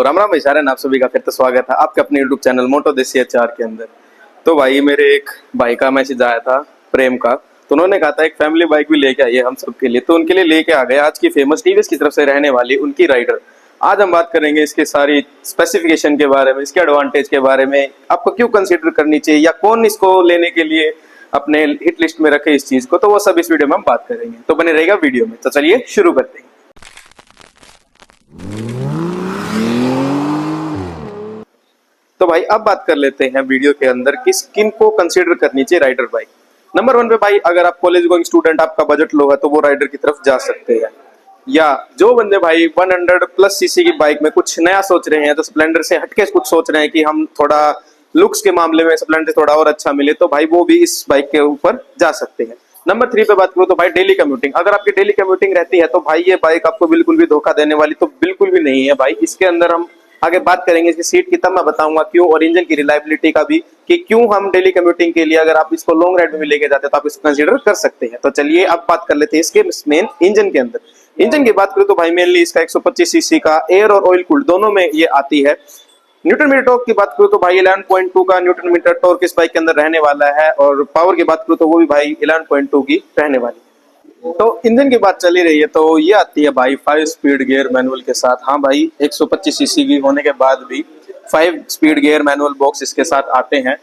राम राम भाई सारे आप सभी का फिर तो स्वागत है आपके अपने YouTube चैनल मोटो देसी एचआर के अंदर। तो भाई मेरे एक भाई का मैसेज आया था प्रेम का, तो उन्होंने कहा था एक फैमिली बाइक भी लेके आइए हम सबके लिए, तो उनके लिए लेके आ गए आज की फेमस टीवीएस की तरफ से रहने वाली उनकी राइडर। आज हम बात करेंगे इसके सारी स्पेसिफिकेशन के बारे में, इसके एडवांटेज के बारे में, आपको क्यों कंसिडर करनी चाहिए या कौन इसको लेने के लिए अपने हिट लिस्ट में रखे इस चीज को, तो वो सब इस वीडियो में हम बात करेंगे। तो बने रहेगा वीडियो में। तो चलिए शुरू करते हैं। तो भाई अब बात कर लेते हैं वीडियो के अंदर किस किन को कंसीडर करनी चाहिए राइडर बाइक। नंबर 1 पे भाई अगर आप कॉलेज गोइंग स्टूडेंट, आपका बजट लो है, तो वो राइडर की तरफ जा सकते हैं। या जो बंदे भाई 100 प्लस सीसी की बाइक में कुछ नया सोच रहे हैं, तो स्प्लेंडर से हटके कुछ सोच रहे हैं कि हम थोड़ा लुक्स के मामले में स्प्लेंडर थोड़ा और अच्छा मिले, तो भाई वो भी इस बाइक के ऊपर जा सकते हैं। नंबर 3 पे बात करूं तो भाई डेली कम्यूटिंग, अगर आपकी डेली कम्यूटिंग रहती है तो भाई ये बाइक आपको बिल्कुल भी धोखा देने वाली तो बिल्कुल भी नहीं है भाई। इसके अंदर हम आगे बात करेंगे इसकी सीट की, तब मैं बताऊंगा क्यों, और इंजन की रिलायबिलिटी का भी कि क्यों हम डेली कम्यूटिंग के लिए अगर आप इसको लॉन्ग राइड में भी लेके जाते हैं तो आप इसको कंसीडर कर सकते हैं। तो चलिए अब बात कर लेते हैं इसके मेन इंजन के अंदर। इंजन की बात करूं तो भाई मेनली इसका 125 सीसी का एयर और ऑयल कूल्ड दोनों में ये आती है। न्यूटन मीटर टॉर्क की बात करूं तो भाई 11.2 का न्यूटन मीटर टॉर्क इस बाइक के अंदर रहने वाला है, और पावर की बात करूं तो वो भी भाई 11.2 की रहने वाली। तो इंजन की बात चली रही है तो ये आती है भाई 5 स्पीड गियर मैनुअल के साथ। हाँ भाई 125 सीसी की होने के बाद भी 5 स्पीड गियर मैनुअल बॉक्स इसके साथ आते हैं।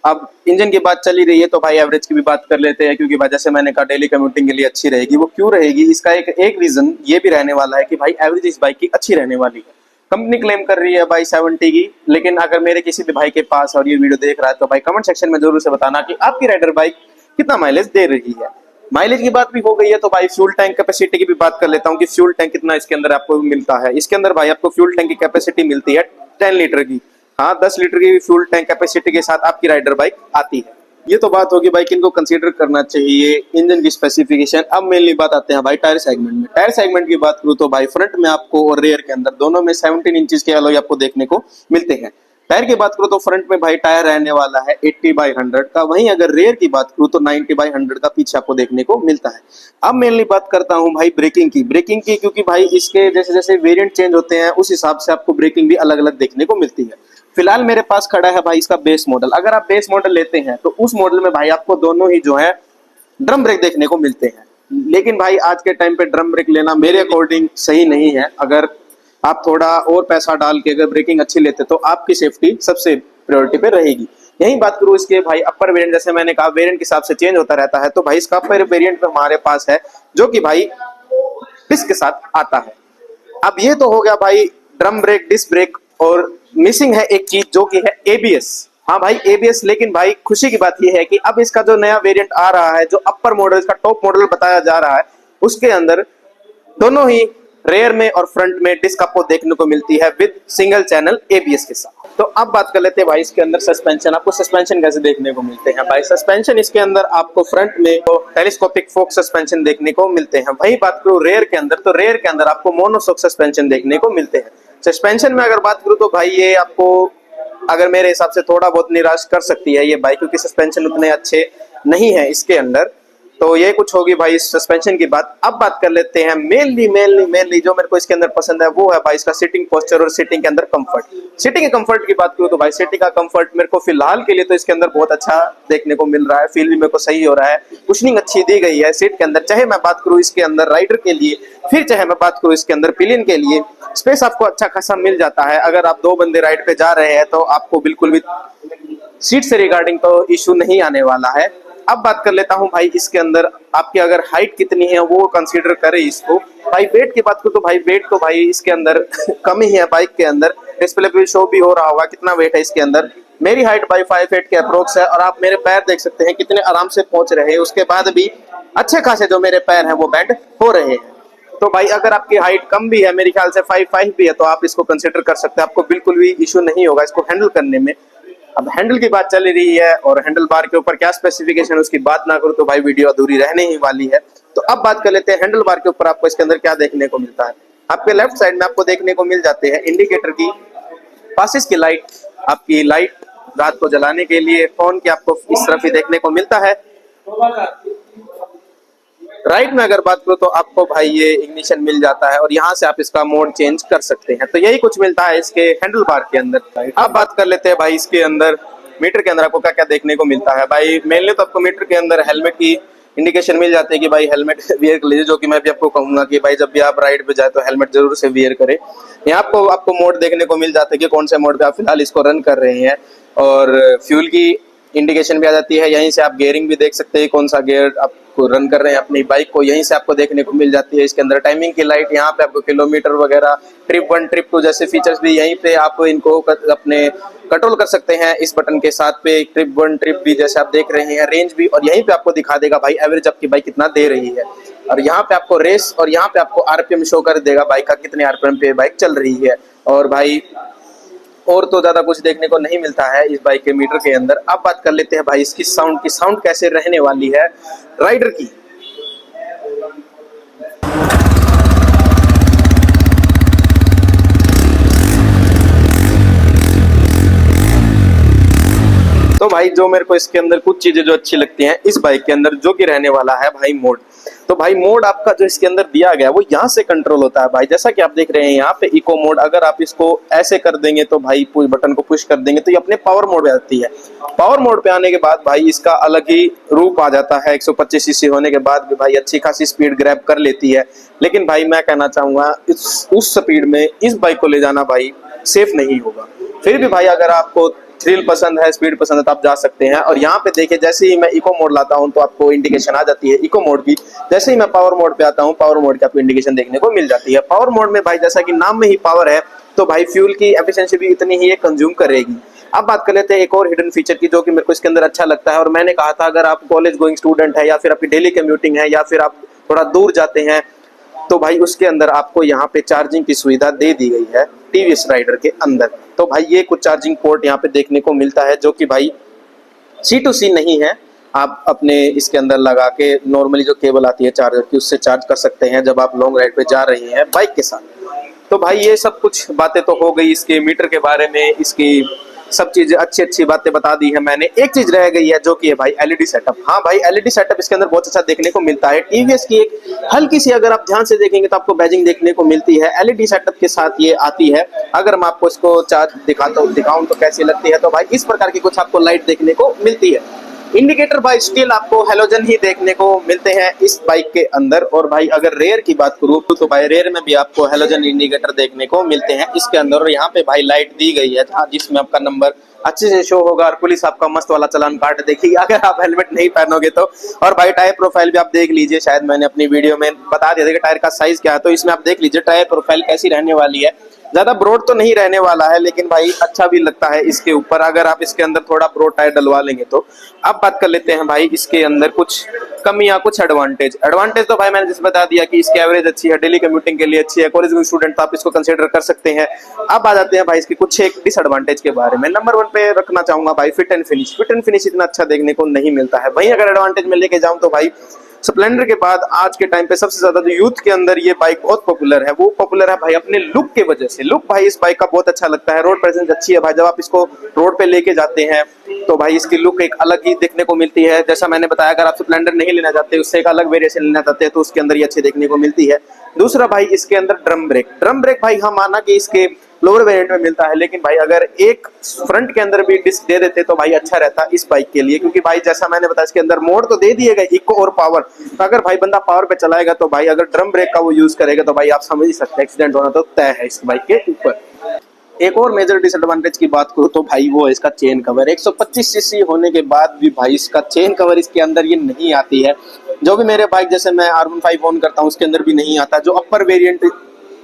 अब इंजन की बात चली रही है तो भाई एवरेज की भी बात कर लेते हैं, क्योंकि भाई जैसे मैंने कहा डेली कम्यूटिंग के लिए अच्छी रहेगी। वो क्यों रहेगी, इसका एक रीजन ये भी रहने वाला है कि भाई एवरेज इस बाइक की अच्छी रहने वाली है। कंपनी क्लेम कर रही है भाई 70 की, लेकिन अगर मेरे किसी भी भाई के पास और ये वीडियो देख रहा है तो भाई कमेंट सेक्शन में जरूर से बताना कि आपकी राइडर बाइक कितना माइलेज दे रही है। माइलेज की बात भी हो गई है तो भाई फ्यूल टैंक कैपेसिटी की भी बात कर लेता हूँ कि फ्यूल टैंक कितना इसके अंदर आपको मिलता है। इसके अंदर भाई आपको फ्यूल टैंक की कैपेसिटी मिलती है 10 लीटर की। हाँ 10 लीटर की फ्यूल टैंक कैपेसिटी के साथ आपकी राइडर बाइक आती है। ये तो बात होगी भाई किनको कंसीडर करना चाहिए इंजन की स्पेसिफिकेशन। अब मेनली बात आते हैं भाई टायर सेगमेंट में। टायर सेगमेंट की बात करूँ तो भाई फ्रंट में आपको और रेयर के अंदर दोनों में 17 इंचेस के अलॉय आपको देखने को मिलते हैं। टायर की बात करूं तो फ्रंट में भाई टायर रहने वाला है 80/100 का, वहीं अगर रेयर की बात करूं तो 90/100 का पीछे आपको देखने को मिलता है। अब मेनली बात करता हूं भाई ब्रेकिंग की, क्योंकि भाई इसके जैसे जैसे वेरिएंट चेंज होते हैं उस हिसाब से आपको ब्रेकिंग भी अलग अलग देखने को मिलती है। फिलहाल मेरे पास खड़ा है भाई इसका बेस मॉडल। अगर आप बेस मॉडल लेते हैं तो उस मॉडल में भाई आपको दोनों ही जो है ड्रम ब्रेक देखने को मिलते हैं, लेकिन भाई आज के टाइम पे ड्रम ब्रेक लेना मेरे अकॉर्डिंग सही नहीं है। अगर आप थोड़ा और पैसा डाल के अगर ब्रेकिंग अच्छी लेते तो आपकी सेफ्टी सबसे प्रायोरिटी पे रहेगी। यही बात करूं इसके भाई अपर वेरिएंट, जैसे मैंने कहा वेरिएंट के हिसाब से चेंज होता रहता है, तो भाई इसका अपर वेरिएंट में हमारे पास है जो कि भाई डिस्क के साथ आता है। अब ये तो हो गया भाई ड्रम ब्रेक, डिस्क ब्रेक, और मिसिंग है एक चीज जो कि है एबीएस। हाँ भाई एबीएस, लेकिन भाई खुशी की बात यह है कि अब इसका जो नया वेरिएंट आ रहा है, जो अपर मॉडल इसका टॉप मॉडल बताया जा रहा है, उसके अंदर दोनों ही रेयर में और फ्रंट में डिस्क आपको देखने को मिलती है विद सिंगल चैनल एबीएस के साथ। तो अब बात कर लेते हैं भाई इसके अंदर सस्पेंशन। आपको सस्पेंशन कैसे देखने को मिलते हैं भाई। सस्पेंशन इसके अंदर आपको फ्रंट में तो टेलीस्कोपिक फोक सस्पेंशन देखने को मिलते हैं। वही बात करूं रेयर के अंदर, तो रेयर के अंदर आपको मोनोशॉक सस्पेंशन देखने को मिलते हैं। सस्पेंशन में अगर बात करूं तो भाई ये आपको अगर मेरे हिसाब से थोड़ा बहुत निराश कर सकती है ये बाइक, क्योंकि सस्पेंशन उतने अच्छे नहीं है इसके अंदर। तो ये कुछ होगी भाई सस्पेंशन की बात। अब बात कर लेते हैं मेनली जो मेरे को इसके अंदर पसंद है वो है भाई इसका सीटिंग पोस्चर और सीटिंग के अंदर कंफर्ट। सीटिंग के कंफर्ट की बात करूं तो भाई सीटिंग का कंफर्ट मेरे को फिलहाल के लिए तो इसके अंदर बहुत अच्छा देखने को मिल रहा है। फील भी मेरे को सही हो रहा है, कुशनिंग अच्छी दी गई है सीट के अंदर। चाहे मैं बात करूं इसके अंदर राइडर के लिए, फिर चाहे मैं बात करूं इसके अंदर पिलियन के लिए, स्पेस आपको अच्छा खासा मिल जाता है। अगर आप 2 बंदे राइड पे जा रहे हैं तो आपको बिल्कुल भी सीट से रिगार्डिंग तो इशू नहीं आने वाला है। अब बात कर लेता हूं भाई इसके अंदर आपकी अगर हाइट कितनी है वो कंसीडर करें इसको। भाई वेट की बात करूं तो भाई वेट तो भाई इसके अंदर कम ही है बाइक के अंदर। डिस्प्ले पे शो भी हो रहा होगा कितना वेट है इसके अंदर। मेरी हाइट भाई 5'8" के अप्रोक्स है, और आप मेरे पैर देख सकते हैं कितने आराम से पहुंच रहे हैं। उसके बाद भी अच्छे खासे जो मेरे पैर हैं वो बेंड हो रहे हैं। तो भाई अगर आपकी हाइट कम भी है, मेरे ख्याल से 5'5" भी है, तो आप इसको कंसीडर कर सकते हैं। आपको बिल्कुल भी इशू नहीं होगा इसको हैंडल करने में। अब हैंडल की बात चल रही है और हैंडल बार के ऊपर क्या स्पेसिफिकेशन उसकी बात ना करूं तो भाई वीडियो अधूरी रहने ही वाली है। तो अब बात कर लेते हैं हैंडल बार के ऊपर आपको इसके अंदर क्या देखने को मिलता है। आपके लेफ्ट साइड में आपको देखने को मिल जाते हैं इंडिकेटर की, पासिस की लाइट, आपकी लाइट रात को जलाने के लिए, फोन की आपको इस तरफ ही देखने को मिलता है। राइट में अगर बात करो तो आपको भाई ये इग्निशन मिल जाता है और यहाँ से आप इसका मोड चेंज कर सकते हैं। तो यही कुछ मिलता है इसके हैंडल बार के अंदर। अब बात कर लेते हैं भाई इसके अंदर मीटर के अंदर आपको क्या क्या देखने को मिलता है। भाई मेनली तो आपको मीटर के अंदर हेलमेट की इंडिकेशन मिल जाती है कि भाई हेलमेट वियर कर लीजिए, जो कि मैं भी आपको कहूंगा कि भाई जब भी आप राइड पे जाए तो हेलमेट जरूर से वियर करें। यहाँ आपको मोड देखने को मिल जाता है कि कौन से मोड पे आप फिलहाल इसको रन कर रहे हैं, और फ्यूल की इंडिकेशन भी आ जाती है। यहीं से आप गियरिंग भी देख सकते हैं, कौन सा गियर आपको रन कर रहे हैं अपनी बाइक को, यहीं से आपको देखने को मिल जाती है। इसके अंदर टाइमिंग की लाइट, यहाँ पे आपको किलोमीटर वगैरह, ट्रिप 1 ट्रिप 2 जैसे फीचर्स भी यहीं पे आप इनको अपने कंट्रोल कर सकते हैं इस बटन के साथ पे। ट्रिप 1 ट्रिप भी जैसे आप देख रहे हैं, रेंज भी, और यहीं पे आपको दिखा देगा भाई एवरेज आपकी बाइक कितना दे रही है। और यहाँ पे आपको रेस, और यहाँ पे आपको आरपीएम शो कर देगा बाइक का, कितने आरपीएम पे बाइक चल रही है। और भाई और तो ज्यादा कुछ देखने को नहीं मिलता है इस बाइक के मीटर के अंदर। अब बात कर लेते हैं भाई इसकी साउंड की, साउंड कैसे रहने वाली है राइडर की। तो भाई जो मेरे को इसके अंदर कुछ चीजें जो अच्छी लगती हैं इस बाइक के अंदर, जो कि रहने वाला है भाई मोड। तो भाई मोड आपका जो इसके अंदर दिया गया है वो यहाँ से कंट्रोल होता है भाई। जैसा कि आप देख रहे हैं यहाँ पे इको मोड, अगर आप इसको ऐसे कर देंगे तो भाई पुश बटन को पुश कर देंगे तो ये अपने पावर मोड पे आती है। पावर मोड पे आने के बाद भाई इसका अलग ही रूप आ जाता है। 125 सीसी होने के बाद भी भाई अच्छी खासी स्पीड ग्रैब कर लेती है। लेकिन भाई मैं कहना चाहूंगा उस स्पीड में इस बाइक को ले जाना भाई सेफ नहीं होगा। फिर भी भाई अगर आपको थ्रिल पसंद है, स्पीड पसंद है, तो आप जा सकते हैं। और यहाँ पे देखिए जैसे ही मैं इको मोड लाता हूँ तो आपको इंडिकेशन आ जाती है इको मोड की। जैसे ही मैं पावर मोड पे आता हूँ, पावर मोड की आपको इंडिकेशन देखने को मिल जाती है। पावर मोड में भाई जैसा कि नाम में ही पावर है, तो भाई फ्यूल की एफिशिएंसी भी इतनी ही कंज्यूम करेगी। अब बात कर लेते हैं एक और हिडन फीचर की, जो कि मेरे को इसके अंदर अच्छा लगता है। और मैंने कहा था अगर आप कॉलेज गोइंग स्टूडेंट है, या फिर आपकी डेली कम्यूटिंग है, या फिर आप थोड़ा दूर जाते हैं, तो भाई उसके अंदर आपको यहाँ पे चार्जिंग की सुविधा दे दी गई है टीवीएस राइडर के अंदर। तो भाई ये कुछ चार्जिंग पोर्ट यहाँ पे देखने को मिलता है, जो कि भाई C2C नहीं है। आप अपने इसके अंदर लगा के नॉर्मली जो केबल आती है चार्जर की, उससे चार्ज कर सकते हैं जब आप लॉन्ग राइड पे जा रहे हैं बाइक के साथ। तो भाई ये सब कुछ बातें तो हो गई इसके मीटर के बारे में, इसकी सब चीजें अच्छी बातें बता दी है मैंने। एक चीज रह गई है जो कि है भाई एलईडी सेटअप। हाँ भाई एलईडी सेटअप इसके अंदर बहुत अच्छा देखने को मिलता है। टीवीएस की एक हल्की सी, अगर आप ध्यान से देखेंगे तो आपको बैजिंग देखने को मिलती है, एलईडी सेटअप के साथ ये आती है। अगर मैं आपको इसको चार्ज दिखाऊं तो कैसी लगती है, तो भाई इस प्रकार की कुछ आपको लाइट देखने को मिलती है। इंडिकेटर भाई स्टिल आपको हेलोजन ही देखने को मिलते हैं इस बाइक के अंदर। और भाई अगर रेयर की बात करूं तो भाई रेयर में भी आपको हेलोजन इंडिकेटर देखने को मिलते हैं इसके अंदर। और यहाँ पे भाई लाइट दी गई है जिसमें आपका नंबर अच्छे से शो होगा, और पुलिस आपका मस्त वाला चालान काट देगी अगर आप हेलमेट नहीं पहनोगे तो। और भाई टायर प्रोफाइल भी आप देख लीजिए, शायद मैंने अपनी वीडियो में बता दिया था कि टायर का साइज क्या है, तो इसमें आप देख लीजिए टायर प्रोफाइल कैसी रहने वाली है। ज्यादा ब्रॉड तो नहीं रहने वाला है, लेकिन भाई अच्छा भी लगता है इसके ऊपर, अगर आप इसके अंदर थोड़ा ब्रॉड टायर डलवा लेंगे तो। अब बात कर लेते हैं भाई इसके अंदर कुछ कमियां, कुछ एडवांटेज तो भाई मैंने जैसे बता दिया कि इसकी एवरेज अच्छी है, डेली कम्यूटिंग के लिए अच्छी है, कॉलेज स्टूडेंट तो आप इसको कंसीडर कर सकते हैं। अब आ जाते हैं भाई इसके कुछ एक डिसएडवांटेज के बारे में। नंबर 1 पे रखना चाहूंगा भाई फिट एंड फिनिश इतना अच्छा देखने को नहीं मिलता है। वहीं अगर एडवांटेज में लेके जाऊं तो भाई स्प्लेंडर के बाद आज के टाइम पे सबसे ज्यादा जो यूथ के अंदर ये बाइक बहुत पॉपुलर है, वो पॉपुलर है भाई अपने लुक के वजह से। लुक भाई इस बाइक का बहुत अच्छा लगता है, रोड प्रेजेंस अच्छी है भाई। जब आप इसको रोड पे लेके जाते हैं तो भाई इसकी लुक एक अलग ही देखने को मिलती है। जैसा मैंने बताया अगर आप स्प्लेंडर नहीं लेना चाहते, उससे एक अलग वेरिएशन लेना चाहते हैं, तो उसके अंदर ये अच्छी देखने को मिलती है। दूसरा भाई इसके अंदर ड्रम ब्रेक भाई हम माना कि इसके लोअर वेरिएंट में मिलता है, लेकिन भाई अगर एक फ्रंट के अंदर भी डिस्क दे देते तो भाई अच्छा रहता इस बाइक के लिए। क्योंकि भाई जैसा मैंने बताया इसके अंदर मोड तो दे दिए गए इको और पावर, तो अगर भाई बंदा पावर पे चलाएगा तो भाई अगर ड्रम ब्रेक का वो यूज करेगा तो भाई आप समझ ही सकते हैं एक्सीडेंट होना तो तय है इस बाइक के ऊपर। एक और मेजर डिसएडवांटेज की बात करूं तो भाई वो है इसका चेन कवर। 125 सीसी होने के बाद भी भाई इसका चेन कवर इसके अंदर ये नहीं आती है, जो भी मेरे बाइक जैसे मैं R15 ऑन करता हूँ उसके अंदर भी नहीं आता। जो अपर वेरिएंट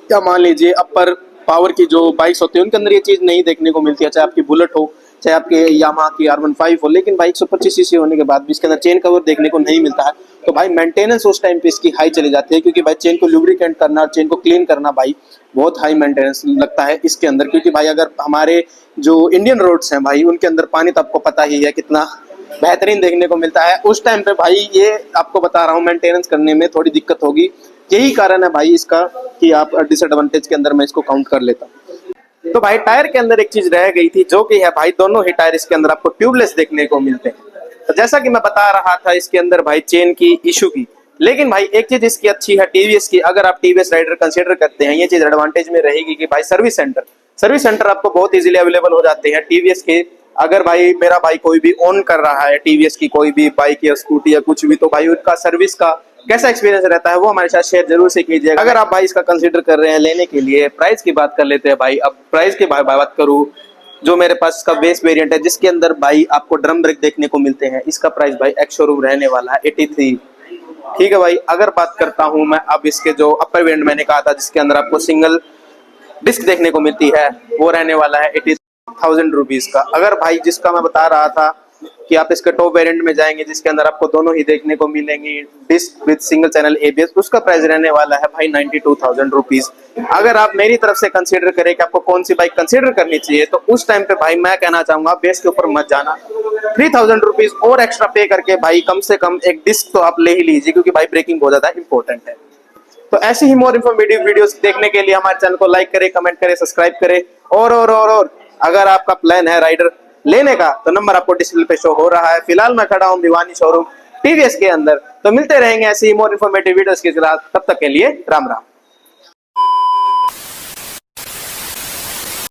या मान लीजिए अपर पावर की जो बाइक्स होती है उनके अंदर ये चीज नहीं देखने को मिलती है, चाहे आपकी बुलेट हो, चाहे आपके यामाहा की R15 हो। लेकिन भाई 125 सीसी होने के बाद भी इसके अंदर चेन कवर देखने को नहीं मिलता है, तो भाई मेंटेनेंस उस टाइम पे इसकी हाई चली जाती है। क्योंकि भाई चेन को लुब्रिकेंट करना, चेन को क्लीन करना भाई बहुत हाई मेंटेनेंस लगता है इसके अंदर। क्योंकि भाई अगर हमारे जो इंडियन रोड्स हैं भाई उनके अंदर पानी तो आपको पता ही है कितना बेहतरीन देखने को मिलता है, उस टाइम पे भाई ये आपको बता रहा हूँ मेंटेनेंस करने में थोड़ी दिक्कत होगी। यही कारण है भाई इसका कि आप डिसएडवांटेज के अंदर मैं इसको काउंट कर लेता हूँ। तो भाई टायर के अंदर एक चीज रह गई थी, जो कि है भाई दोनों ही टायर इसके अंदर आपको ट्यूबलेस देखने को मिलते हैं। तो जैसा कि मैं बता रहा था इसके अंदर भाई चेन की इशू की, लेकिन भाई एक चीज इसकी अच्छी है टीवीएस की, अगर आप टीवीएस राइडर कंसीडर करते हैं, ये चीज एडवांटेज में रहेगी कि भाई सर्विस सेंटर आपको बहुत इजीली अवेलेबल हो जाते हैं टीवीएस के। अगर भाई मेरा भाई कोई भी ओन कर रहा है टीवीएस की कोई भी बाइक या स्कूटी या कुछ भी, तो भाई उनका सर्विस का कैसा एक्सपीरियंस रहता है वो हमारे साथ शेयर जरूर से कीजिए। अगर आप भाई इसका कंसीडर कर रहे हैं लेने के लिए, प्राइस की बात कर लेते हैं भाई। अब प्राइस की बात करूं, जो मेरे पास इसका बेस वेरिएंट है जिसके अंदर भाई आपको ड्रम ब्रेक देखने को मिलते हैं, इसका प्राइस भाई एक्स शोरूम रहने वाला है 83। ठीक है भाई, अगर बात करता हूं मैं अब इसके जो अपर वेरिएंट मैंने कहा था जिसके अंदर आपको सिंगल डिस्क देखने को मिलती है, वो रहने वाला है 80,000 रुपीज का। अगर भाई जिसका मैं बता रहा था कि आप इसके टॉप वेरिएंट में जाएंगे जिसके अंदर आपको दोनों ही देखने को मिलेंगी disc with single channel ABS, उसका प्राइस रहने वाला है भाई 92,000 रुपीज। अगर आप मेरी तरफ से कंसीडर करें कि आपको कौन सी बाइक कंसीडर करनी चाहिए, तो उस टाइम पे भाई मैं कहना चाहूंगा बेस के ऊपर मत जाना, 3,000 रुपीज और एक्स्ट्रा पे करके भाई कम से कम एक डिस्क तो आप ले ही लीजिए, क्योंकि भाई ब्रेकिंग बहुत ज्यादा इंपॉर्टेंट है। तो ऐसी ही मोर इन्फॉर्मेटिव वीडियोस देखने के लिए हमारे चैनल को लाइक करें, कमेंट करें, सब्सक्राइब करें। और अगर आपका प्लान है राइडर लेने का तो नंबर आपको डिस्प्ले पे शो हो रहा है। फिलहाल मैं खड़ा हूं भिवानी शोरूम टीवीएस के अंदर। तो मिलते रहेंगे ऐसी ही मोर इन्फॉर्मेटिव वीडियोस के साथ, तब तक के लिए राम राम।